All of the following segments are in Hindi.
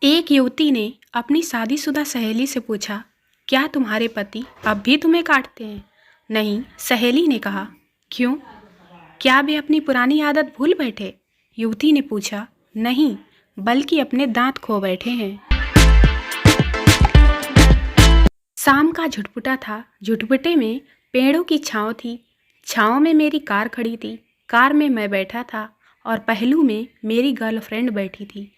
एक युवती ने अपनी शादीशुदा सहेली से पूछा, क्या तुम्हारे पति अब भी तुम्हें काटते हैं? नहीं, सहेली ने कहा। क्यों? क्या वे अपनी पुरानी आदत भूल बैठे? युवती ने पूछा। नहीं, बल्कि अपने दांत खो बैठे हैं। शाम का झुटपुटा था। झुटपुटे में पेड़ों की छाँव थी। छाँव में मेरी कार खड़ी थी। कार में मैं बैठा था और पहलू में मेरी गर्लफ्रेंड बैठी थी।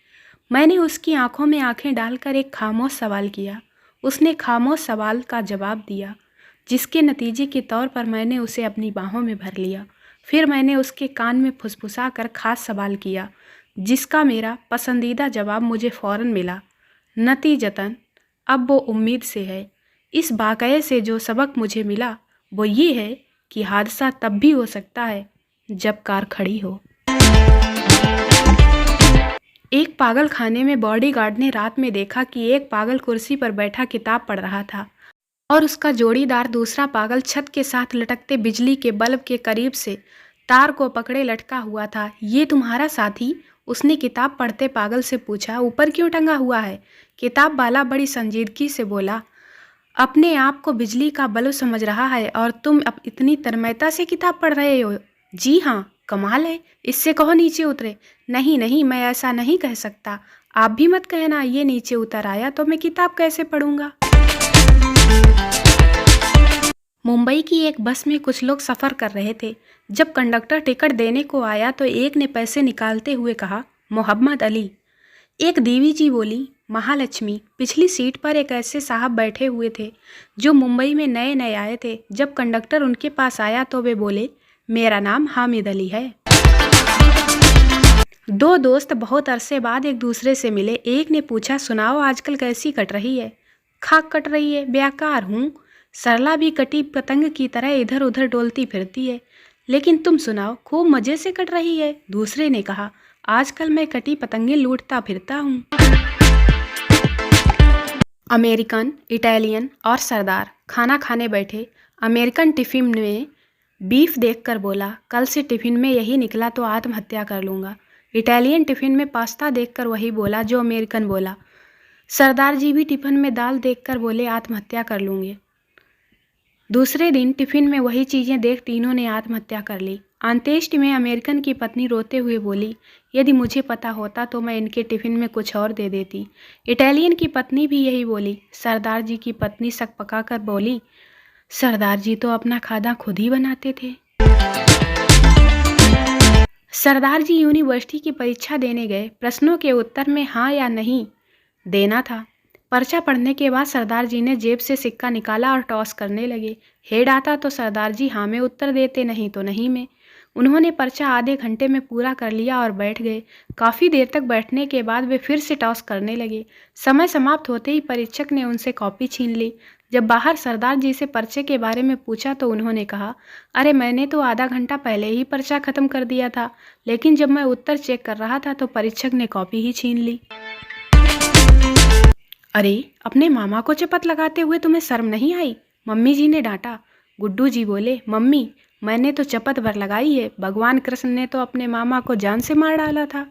मैंने उसकी आंखों में आंखें डालकर एक खामोश सवाल किया। उसने खामोश सवाल का जवाब दिया, जिसके नतीजे के तौर पर मैंने उसे अपनी बाहों में भर लिया। फिर मैंने उसके कान में फुसफुसा कर खास सवाल किया, जिसका मेरा पसंदीदा जवाब मुझे फ़ौरन मिला। नतीजतन अब वो उम्मीद से है। इस वाक़ये से जो सबक मुझे मिला वो ये है कि हादसा तब भी हो सकता है जब कार खड़ी हो। एक पागल खाने में बॉडीगार्ड ने रात में देखा कि एक पागल कुर्सी पर बैठा किताब पढ़ रहा था और उसका जोड़ीदार दूसरा पागल छत के साथ लटकते बिजली के बल्ब के करीब से तार को पकड़े लटका हुआ था। ये तुम्हारा साथी? उसने किताब पढ़ते पागल से पूछा। ऊपर क्यों टंगा हुआ है? किताब वाला बड़ी संजीदगी से बोला, अपने आप को बिजली का बल्ब समझ रहा है और तुम अब इतनी तन्मयता से किताब पढ़ रहे हो? जी हाँ, कमाल है। इससे कहो नीचे उतरे। नहीं नहीं, मैं ऐसा नहीं कह सकता। आप भी मत कहना। ये नीचे उतर आया तो मैं किताब कैसे पढ़ूंगा? मुंबई की एक बस में कुछ लोग सफ़र कर रहे थे। जब कंडक्टर टिकट देने को आया तो एक ने पैसे निकालते हुए कहा, मोहम्मद अली। एक देवी जी बोली, महालक्ष्मी। पिछली सीट पर एक ऐसे साहब बैठे हुए थे जो मुंबई में नए नए आए थे। जब कंडक्टर उनके पास आया तो वे बोले, मेरा नाम हामिद अली है। दो दोस्त बहुत अरसे बाद एक दूसरे से मिले। एक ने पूछा, सुनाओ आजकल कैसी कट रही है? खाक कट रही है, बेकार हूँ। सरला भी कटी पतंग की तरह इधर उधर डोलती फिरती है। लेकिन तुम सुनाओ, खूब मज़े से कट रही है। दूसरे ने कहा, आजकल मैं कटी पतंगे लूटता फिरता हूँ। अमेरिकन, इटालियन और सरदार खाना खाने बैठे। अमेरिकन टिफ़िन में बीफ देखकर बोला, कल से टिफ़िन में यही निकला तो आत्महत्या कर लूँगा। इटालियन टिफ़िन में पास्ता देखकर वही बोला जो अमेरिकन बोला। सरदार जी भी टिफ़िन में दाल देखकर बोले, आत्महत्या कर लूँगे। दूसरे दिन टिफ़िन में वही चीज़ें देख तीनों ने आत्महत्या कर ली। अंत्येष्टि में अमेरिकन की पत्नी रोते हुए बोली, यदि मुझे पता होता तो मैं इनके टिफ़िन में कुछ और दे देती। इटालियन की पत्नी भी यही बोली। सरदार जी की पत्नी सक पका कर बोली, सरदार जी तो अपना खाना खुद ही बनाते थे। सरदार जी यूनिवर्सिटी की परीक्षा देने गए। प्रश्नों के उत्तर में हाँ या नहीं देना था। पर्चा पढ़ने के बाद सरदार जी ने जेब से सिक्का निकाला और टॉस करने लगे। हेड आता तो सरदार जी हाँ में उत्तर देते, नहीं तो नहीं में। उन्होंने पर्चा आधे घंटे में पूरा कर लिया और बैठ गए। काफ़ी देर तक बैठने के बाद वे फिर से टॉस करने लगे। समय समाप्त होते ही परीक्षक ने उनसे कॉपी छीन ली। जब बाहर सरदार जी से पर्चे के बारे में पूछा तो उन्होंने कहा, अरे मैंने तो आधा घंटा पहले ही पर्चा ख़त्म कर दिया था, लेकिन जब मैं उत्तर चेक कर रहा था तो परीक्षक ने कॉपी ही छीन ली। अरे, अपने मामा को चपत लगाते हुए तुम्हें शर्म नहीं आई? मम्मी जी ने डांटा। गुड्डू जी बोले, मम्मी मैंने तो चपत भर लगाई है। भगवान कृष्ण ने तो अपने मामा को जान से मार डाला था।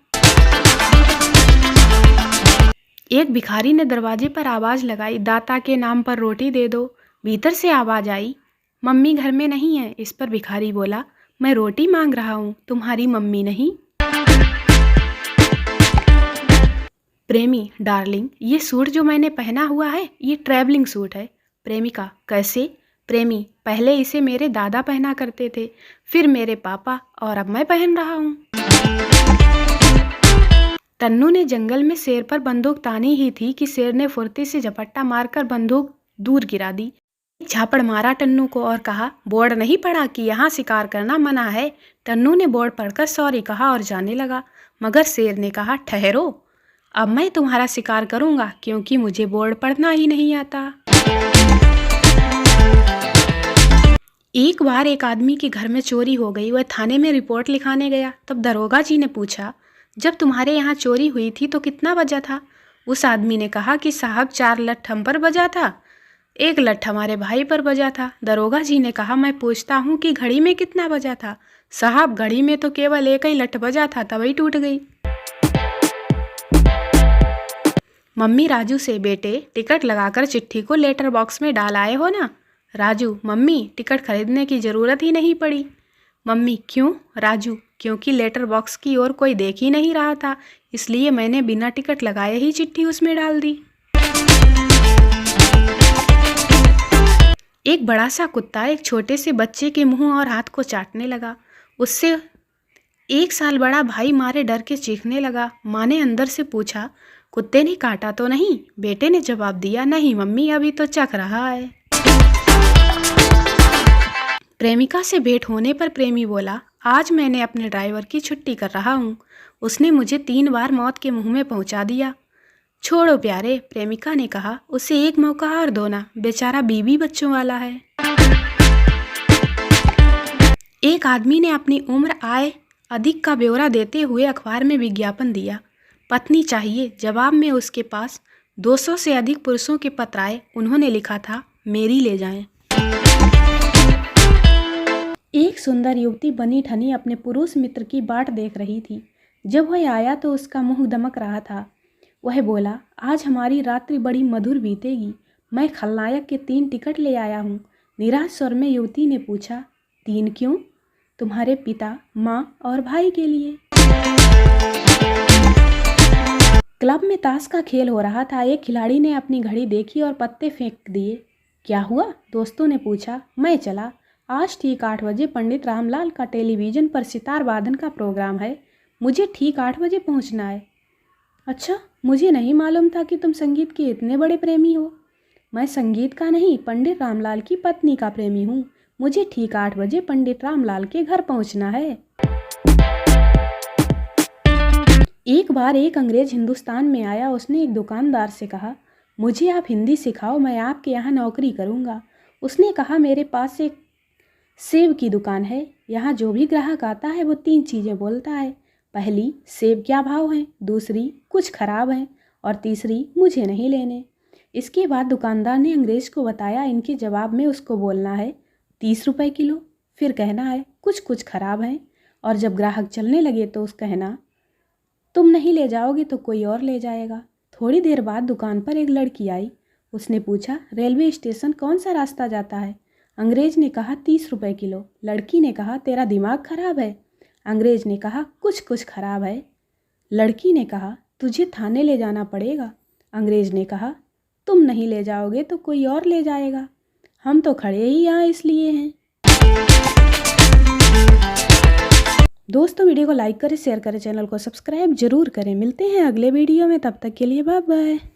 एक भिखारी ने दरवाजे पर आवाज़ लगाई, दाता के नाम पर रोटी दे दो। भीतर से आवाज़ आई, मम्मी घर में नहीं है। इस पर भिखारी बोला, मैं रोटी मांग रहा हूँ, तुम्हारी मम्मी नहीं। प्रेमी, डार्लिंग, ये सूट जो मैंने पहना हुआ है ये ट्रैवलिंग सूट है। प्रेमिका, कैसे? प्रेमी, पहले इसे मेरे दादा पहना करते थे, फिर मेरे पापा, और अब मैं पहन रहा हूँ। तन्नू ने जंगल में शेर पर बंदूक तानी ही थी कि शेर ने फुर्ती से झपट्टा मारकर बंदूक दूर गिरा दी। एक झापड़ मारा टन्नू को और कहा, बोर्ड नहीं पढ़ा कि यहाँ शिकार करना मना है? टन्नू ने बोर्ड पढ़कर सॉरी कहा और जाने लगा, मगर शेर ने कहा, ठहरो, अब मैं तुम्हारा शिकार करूंगा क्योंकि मुझे बोर्ड पढ़ना ही नहीं आता। एक बार एक आदमी के घर में चोरी हो गई। वह थाने में रिपोर्ट लिखाने गया। तब दरोगा जी ने पूछा, जब तुम्हारे यहाँ चोरी हुई थी तो कितना बजा था? उस आदमी ने कहा कि साहब 4 लठ हम पर बजा था, 1 लठ हमारे भाई पर बजा था। दरोगा जी ने कहा, मैं पूछता हूँ कि घड़ी में कितना बजा था? साहब घड़ी में तो केवल 1 ही लठ बजा था, तभी टूट गई। मम्मी राजू से, बेटे टिकट लगाकर चिट्ठी को लेटर बॉक्स में डाल आए हो ना? राजू, मम्मी टिकट खरीदने की ज़रूरत ही नहीं पड़ी। मम्मी, क्यों? राजू, क्योंकि लेटर बॉक्स की ओर कोई देख ही नहीं रहा था, इसलिए मैंने बिना टिकट लगाए ही चिट्ठी उसमें डाल दी। एक बड़ा सा कुत्ता एक छोटे से बच्चे के मुंह और हाथ को चाटने लगा। उससे 1 साल बड़ा भाई मारे डर के चीखने लगा। माँ ने अंदर से पूछा, कुत्ते ने काटा तो नहीं? बेटे ने जवाब दिया, नहीं मम्मी, अभी तो चख रहा है। प्रेमिका से भेंट होने पर प्रेमी बोला, आज मैंने अपने ड्राइवर की छुट्टी कर रहा हूँ, उसने मुझे 3 बार मौत के मुंह में पहुँचा दिया। छोड़ो प्यारे, प्रेमिका ने कहा, उसे एक मौका और दो ना, बेचारा बीवी बच्चों वाला है। एक आदमी ने अपनी उम्र आय अधिक का ब्यौरा देते हुए अखबार में विज्ञापन दिया। पत्नी चाहिए, जवाब में उसके पास 200 से अधिक पुरुषों के पत्र आए। उन्होंने लिखा था, मेरी ले जाएं। एक सुंदर युवती बनी ठनी अपने पुरुष मित्र की बाट देख रही थी। जब वह आया तो उसका मुंह दमक रहा था। वह बोला, आज हमारी रात्रि बड़ी मधुर बीतेगी, मैं खलनायक के 3 टिकट ले आया हूँ। निराश स्वर में युवती ने पूछा, 3 क्यों? तुम्हारे पिता, माँ और भाई के लिए। क्लब में ताश का खेल हो रहा था। एक खिलाड़ी ने अपनी घड़ी देखी और पत्ते फेंक दिए। क्या हुआ? दोस्तों ने पूछा। मैं चला, आज ठीक 8 बजे पंडित रामलाल का टेलीविज़न पर सितार वादन का प्रोग्राम है, मुझे ठीक 8 बजे पहुंचना है। अच्छा, मुझे नहीं मालूम था कि तुम संगीत के इतने बड़े प्रेमी हो। मैं संगीत का नहीं, पंडित रामलाल की पत्नी का प्रेमी हूँ। मुझे ठीक 8 बजे पंडित रामलाल के घर पहुंचना है। एक बार एक अंग्रेज हिंदुस्तान में आया। उसने एक दुकानदार से कहा, मुझे आप हिंदी सिखाओ, मैं आपके यहाँ नौकरी करूँगा। उसने कहा, मेरे पास एक सेब की दुकान है, यहाँ जो भी ग्राहक आता है वो 3 चीज़ें बोलता है। पहली, सेब क्या भाव है, दूसरी, कुछ खराब है, और तीसरी, मुझे नहीं लेने। इसके बाद दुकानदार ने अंग्रेज को बताया, इनके जवाब में उसको बोलना है 30 रुपये किलो, फिर कहना है कुछ कुछ खराब है, और जब ग्राहक चलने लगे तो उस कहना, तुम नहीं ले जाओगे तो कोई और ले जाएगा। थोड़ी देर बाद दुकान पर एक लड़की आई। उसने पूछा, रेलवे स्टेशन कौन सा रास्ता जाता है? अंग्रेज ने कहा, 30 रुपये किलो। लड़की ने कहा, तेरा दिमाग खराब है? अंग्रेज ने कहा, कुछ कुछ खराब है। लड़की ने कहा, तुझे थाने ले जाना पड़ेगा। अंग्रेज ने कहा, तुम नहीं ले जाओगे तो कोई और ले जाएगा, हम तो खड़े ही यहाँ इसलिए हैं। दोस्तों, वीडियो को लाइक करें, शेयर करें, चैनल को सब्सक्राइब जरूर करें। मिलते हैं अगले वीडियो में, तब तक के लिए बाय बाय।